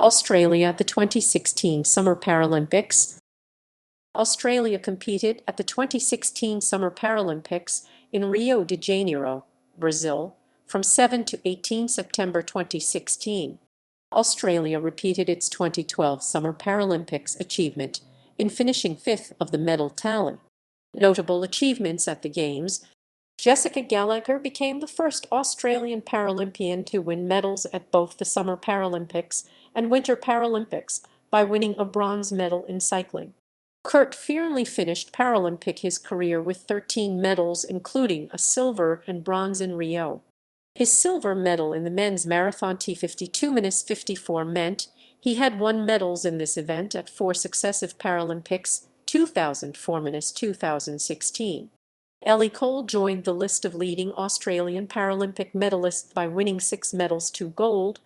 Australia, the 2016 Summer Paralympics. Australia competed at the 2016 Summer Paralympics in Rio de Janeiro, Brazil, from 7 to 18 September 2016. Australia repeated its 2012 Summer Paralympics achievement in finishing fifth of the medal tally. Notable achievements at the Games: Jessica Gallagher became the first Australian Paralympian to win medals at both the Summer Paralympics and Winter Paralympics by winning a bronze medal in cycling. Fearnley finished Paralympic his career with 13 medals, including a silver and bronze in Rio. His silver medal in the men's marathon T52-54 meant he had won medals in this event at 4 successive Paralympics, 2004-2016. Ellie Cole joined the list of leading Australian Paralympic medalists by winning 6 medals, 2 gold.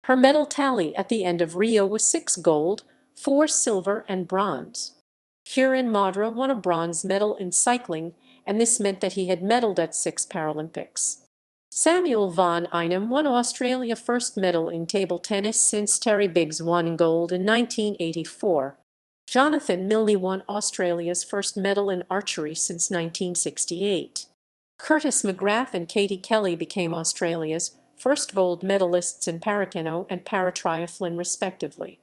Her medal tally at the end of Rio was 6 gold, 4 silver and bronze. Mcgrath won a bronze medal in cycling, and this meant that he had medalled at 6 Paralympics. Samuel van Einem won Australia's first medal in table tennis since Terry Biggs won gold in 1984. Jonathan Milne won Australia's first medal in archery since 1968. Mcgrath and Katie Kelly became Australia's first gold medalists in paracano and paratriathlon, respectively.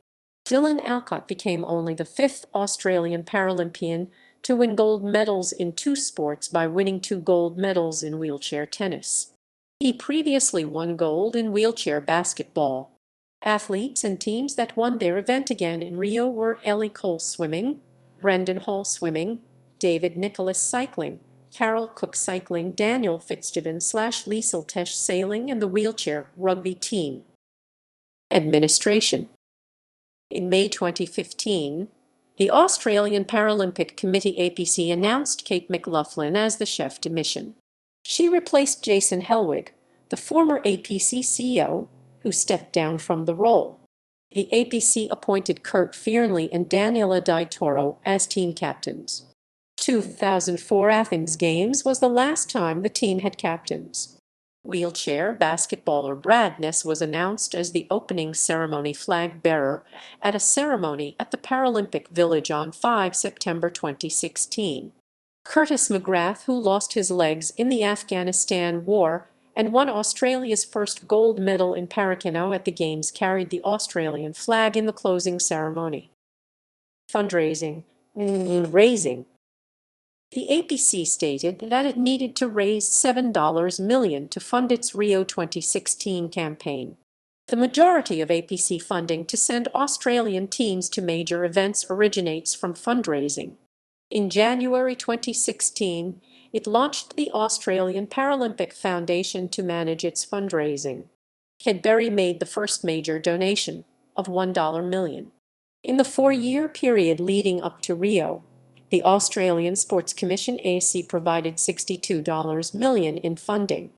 Dylan Alcott became only the 5th Australian Paralympian to win gold medals in 2 sports by winning 2 gold medals in wheelchair tennis. He previously won gold in wheelchair basketball. Athletes and teams that won their event again in Rio were Ellie Cole swimming, Brendan Hall swimming, David Nicholas cycling, Carol Cook cycling, Daniel Fitzgibbon/Liesl Tesh sailing, and the wheelchair rugby team. Administration. In May 2015, the Australian Paralympic Committee (APC) announced Kate McLaughlin as the chef de mission. She replaced Jason Hellwig, the former APC CEO, who stepped down from the role. The APC appointed Kurt Fearnley and Daniela Di Toro as team captains. 2004 Athens Games was the last time the team had captains. Wheelchair basketballer Brad Ness was announced as the opening ceremony flag bearer at a ceremony at the Paralympic Village on 5 September 2016. Mcgrath, who lost his legs in the Afghanistan War and won Australia's first gold medal in paracano at the Games, carried the Australian flag in the closing ceremony. Fundraising. The APC stated that it needed to raise $7 million to fund its Rio 2016 campaign. The majority of APC funding to send Australian teams to major events originates from fundraising. In January 2016, it launched the Australian Paralympic Foundation to manage its fundraising. Cadbury made the first major donation, of $1 million. In the 4-year period leading up to Rio, the Australian Sports Commission (ASC) provided $62 million in funding.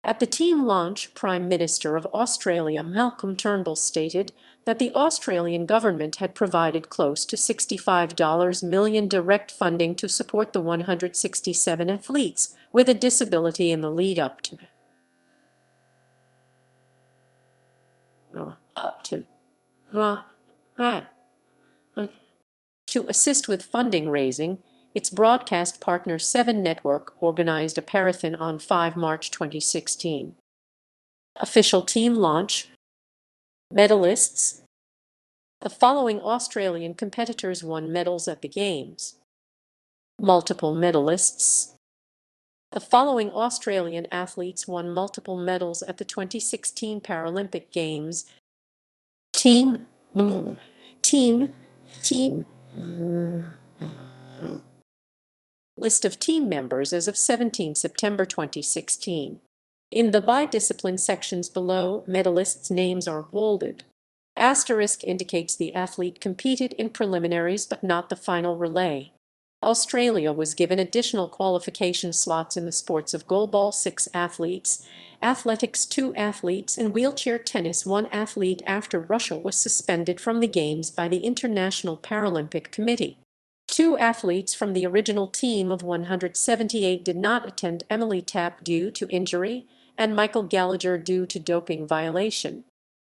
At the team launch, Prime Minister of Australia Malcolm Turnbull stated that the Australian government had provided close to $65 million direct funding to support the 167 athletes with a disability in the lead up to assist with funding raising. Its broadcast partner 7 Network organized a parathon on 5 March 2016. Official team launch. Medalists. The following Australian competitors won medals at the Games. Multiple medalists. The following Australian athletes won multiple medals at the 2016 Paralympic Games. Team. List of team members as of 17 September 2016. In the by discipline sections below, medalists' names are bolded. Asterisk indicates the athlete competed in preliminaries but not the final relay. Australia was given additional qualification slots in the sports of goalball 6 athletes, athletics 2 athletes, and wheelchair tennis 1 athlete after Russia was suspended from the Games by the International Paralympic Committee. 2 athletes from the original team of 178 did not attend: Emily Tapp due to injury and Michael Gallagher due to doping violation.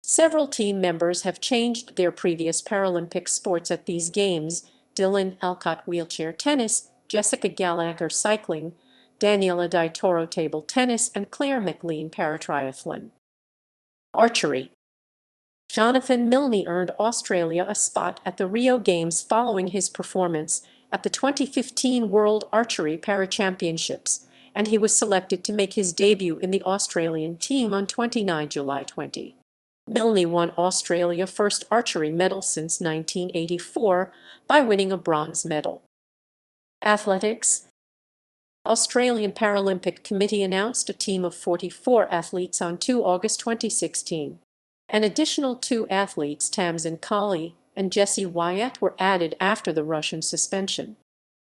Several team members have changed their previous Paralympic sports at these games: Dylan Alcott wheelchair tennis, Jessica Gallagher cycling, Daniela Di Toro table tennis, and Claire McLean paratriathlon. Archery. Jonathan Milne earned Australia a spot at the Rio Games following his performance at the 2015 World Archery Parachampionships, and he was selected to make his debut in the Australian team on 29 July 20. Milne won Australia's first archery medal since 1984 by winning a bronze medal. Athletics. Australian Paralympic Committee announced a team of 44 athletes on 2 August 2016. An additional 2 athletes, Tamsin Colley and Jessie Wyatt, were added after the Russian suspension.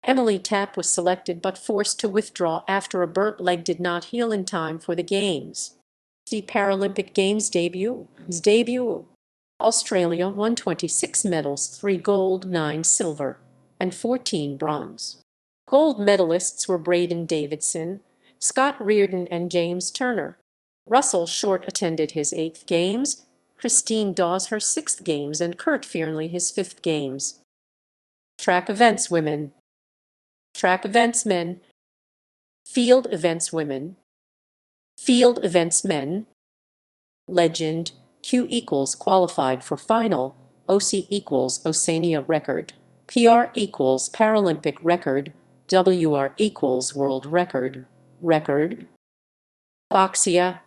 Emily Tapp was selected but forced to withdraw after a burnt leg did not heal in time for the Games. The Paralympic Games debut. Australia won 26 medals, 3 gold, 9 silver, and 14 bronze. Gold medalists were Braden Davidson, Scott Reardon, and James Turner. Russell Short attended his 8th Games, Christine Dawes her 6th Games, and Kurt Fearnley his 5th Games. Track events women. Track events men. Field events women. Field events men. Legend: Q equals qualified for final, OC equals Oceania record, PR equals Paralympic record, WR equals world record, Boxia.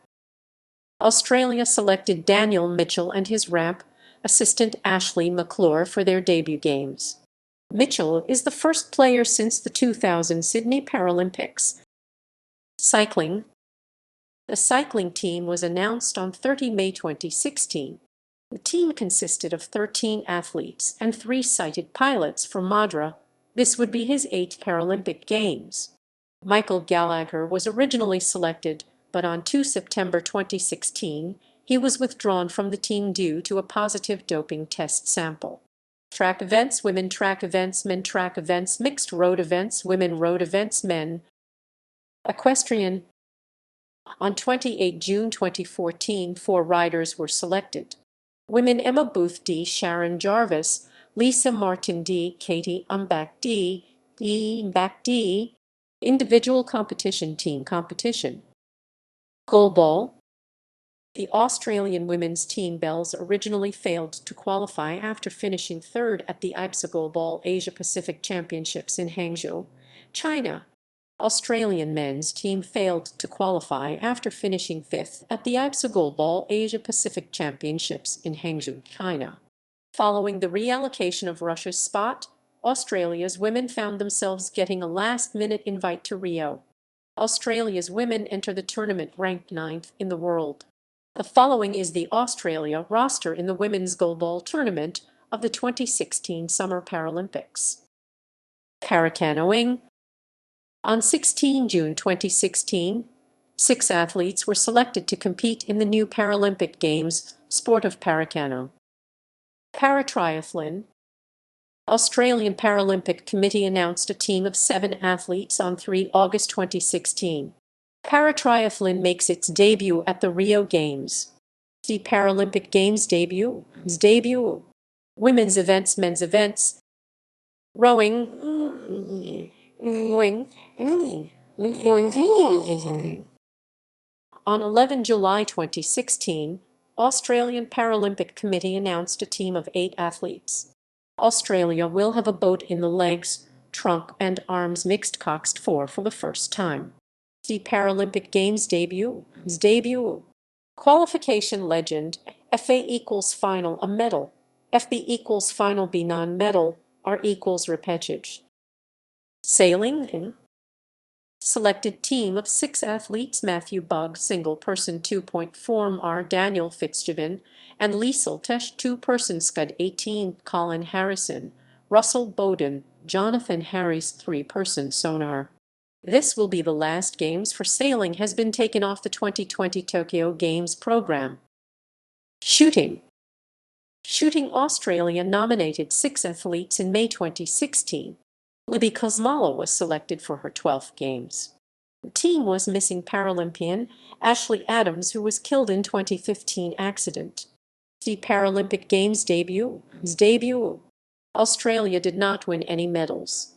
Australia selected Daniel Mitchell and his ramp assistant Ashley McClure for their debut games. Mitchell is the first player since the 2000 Sydney Paralympics. Cycling. The cycling team was announced on 30 May 2016. The team consisted of 13 athletes and 3 sighted pilots for Madra. This would be his 8th Paralympic Games. Michael Gallagher was originally selected, but on 2 September 2016, he was withdrawn from the team due to a positive doping test sample. Track events women, track events men, track events mixed, road events women, road events men. Equestrian. On 28 June 2014, 4 riders were selected. Women: Emma Booth D, Sharon Jarvis, Lisa Martin D, Katie Umbach D, D. Individual competition, team competition. Goalball. The Australian women's team Bells originally failed to qualify after finishing 3rd at the IPSA Goalball Asia Pacific Championships in Hangzhou, China. Australian men's team failed to qualify after finishing 5th at the IPSA Goalball Asia Pacific Championships in Hangzhou, China. Following the reallocation of Russia's spot, Australia's women found themselves getting a last-minute invite to Rio. Australia's women enter the tournament ranked 9th in the world. The following is the Australia roster in the women's goalball tournament of the 2016 Summer Paralympics. Paracanoeing. On 16 June 2016, 6 athletes were selected to compete in the new Paralympic Games sport of paracano. Paratriathlon. Australian Paralympic Committee announced a team of 7 athletes on 3 August 2016. Paratriathlon makes its debut at the Rio Games. The Paralympic Games debut. Women's events, men's events. Rowing. On 11 July 2016, Australian Paralympic Committee announced a team of 8 athletes. Australia will have a boat in the legs, trunk, and arms mixed coxed for the first time. The Paralympic Games debut. Qualification legend: FA equals final a medal, FB equals final B non-medal, R equals repechage. Sailing. Selected team of 6 athletes: Matthew Bugg single person 2-point form R, Daniel Fitzgibbon and Liesl Tesh 2-person scud 18, Colin Harrison, Russell Bowden, Jonathan Harris 3-person sonar. This will be the last Games for sailing has been taken off the 2020 Tokyo Games program. Shooting. Australia nominated 6 athletes in May 2016. Libby Kosmala was selected for her 12th Games. The team was missing Paralympian Ashley Adams, who was killed in 2015 accident. The Paralympic Games debut. Australia did not win any medals.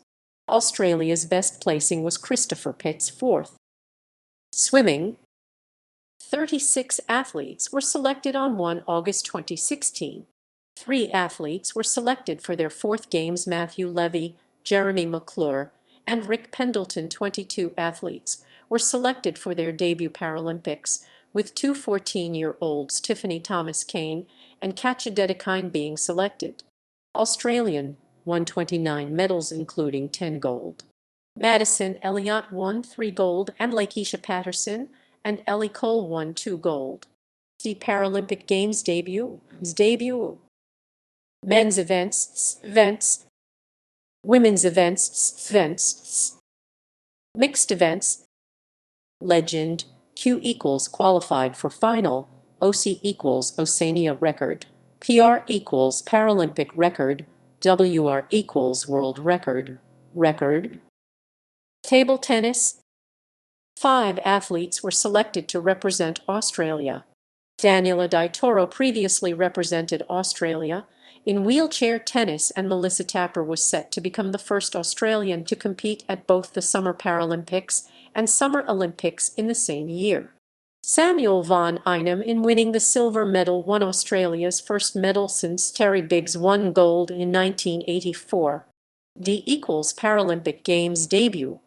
Australia's best placing was Christopher Pitt's fourth. Swimming. 36 athletes were selected on 1 August 2016. 3 athletes were selected for their fourth games: Matthew Levy, Jeremy McClure, and Rick Pendleton. 22 athletes were selected for their debut Paralympics, with two 14-year-olds, Tiffany Thomas-Kane and Katja Dedekine, being selected. Australian won 29 medals, including 10 gold. Madison Elliott won 3 gold, and Lakeisha Patterson and Ellie Cole won 2 gold. The Paralympic Games debut. Men's events. Women's events. Mixed events. Legend. Q equals qualified for final. OC equals Oceania record. PR equals Paralympic record. WR equals world record. Table tennis. 5 athletes were selected to represent Australia. Daniela Di Toro previously represented Australia in wheelchair tennis, and Melissa Tapper was set to become the first Australian to compete at both the Summer Paralympics and Summer Olympics in the same year. Samuel van Einem, in winning the silver medal, won Australia's first medal since Terry Biggs won gold in 1984. D equals Paralympic Games debut.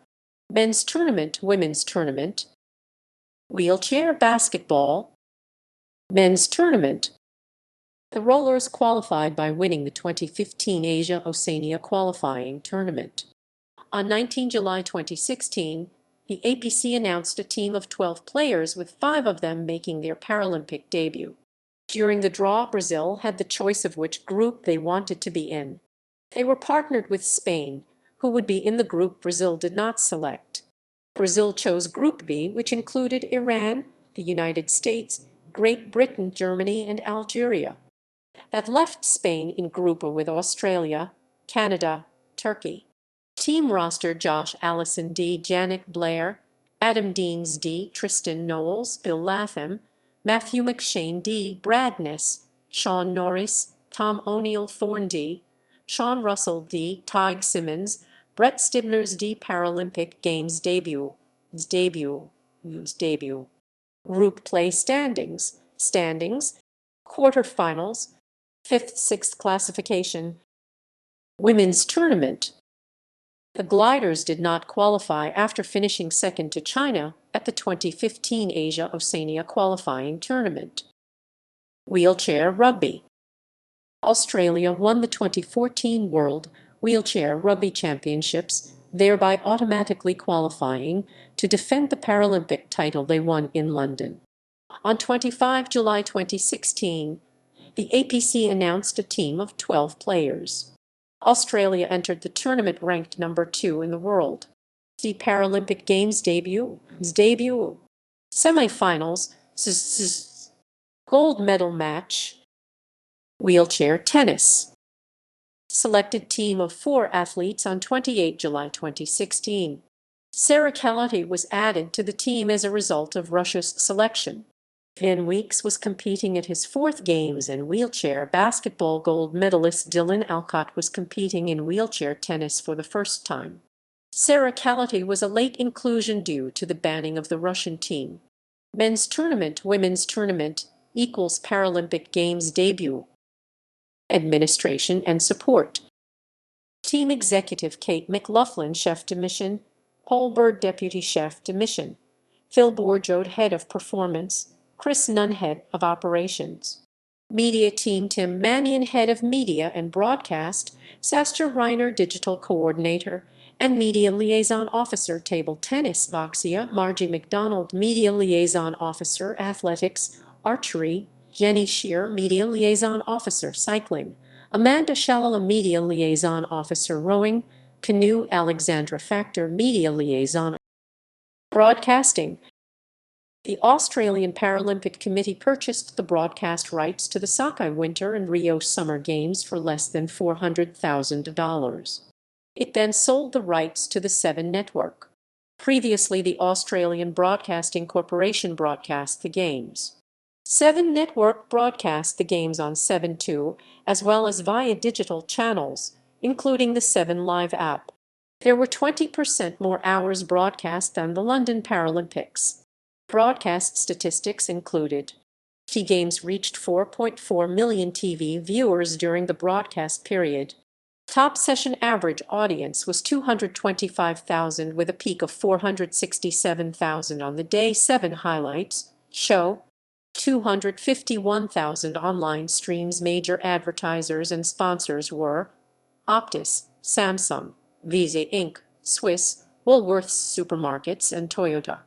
Men's tournament, women's tournament. Wheelchair basketball. Men's tournament. The rollers qualified by winning the 2015 Asia-Oceania qualifying tournament. On 19 July 2016, the APC announced a team of 12 players, with 5 of them making their Paralympic debut. During the draw, Brazil had the choice of which group they wanted to be in. They were partnered with Spain, who would be in the group Brazil did not select. Brazil chose Group B, which included Iran, the United States, Great Britain, Germany, and Algeria. That left Spain in Group A with Australia, Canada, Turkey. Team roster: Josh Allison D, Janet Blair, Adam Deans D, Tristan Knowles, Bill Latham, Matthew McShane D, Brad Ness, Sean Norris, Tom O'Neill Thorne D, Sean Russell D, Tig Simmons, Brett Stibners D. Paralympic Games debut. Group play standings. Quarterfinals. 5th, 6th classification. Women's tournament. The gliders did not qualify after finishing second to China at the 2015 Asia-Oceania qualifying tournament. Wheelchair rugby. Australia won the 2014 World Wheelchair Rugby Championships, thereby automatically qualifying to defend the Paralympic title they won in London. On 25 July 2016, the APC announced a team of 12 players. Australia entered the tournament ranked number 2 in the world. The Paralympic Games debut. Semi-finals. Gold medal match. Wheelchair tennis. Selected team of 4 athletes on 28 July 2016. Sarah Kellety was added to the team as a result of Russia's selection. Van Weeks was competing at his 4th games in wheelchair basketball. Gold medalist Dylan Alcott was competing in wheelchair tennis for the first time. Sarah Kellety was a late inclusion due to the banning of the Russian team. Men's tournament, women's tournament equals Paralympic Games debut. Administration and support. Team executive: Kate McLaughlin, chef de mission; Paul Bird, deputy chef de mission; Phil Bourgeot, head of performance; Chris Nunn, head of operations. Media team: Tim Mannion, head of media and broadcast; Sascha Reiner, digital coordinator and media liaison officer; table tennis: Voxia, Margie McDonald, media liaison officer; athletics: archery, Jenny Shear, media liaison officer; cycling: Amanda Shalala, media liaison officer; rowing, canoe, Alexandra Factor, media liaison. Broadcasting. The Australian Paralympic Committee purchased the broadcast rights to the Sochi Winter and Rio Summer Games for less than $400,000. It then sold the rights to the Seven network. Previously, the Australian Broadcasting Corporation broadcast the games. Seven Network broadcast the games on 7/2, as well as via digital channels, including the 7 Live app. There were 20% more hours broadcast than the London Paralympics. Broadcast statistics included: T Games reached 4.4 million TV viewers during the broadcast period. Top session average audience was 225,000 with a peak of 467,000 on the day 7 highlights show. 251,000 online streams. Major advertisers and sponsors were Optus, Samsung, Visa Inc., Swiss, Woolworths Supermarkets, and Toyota.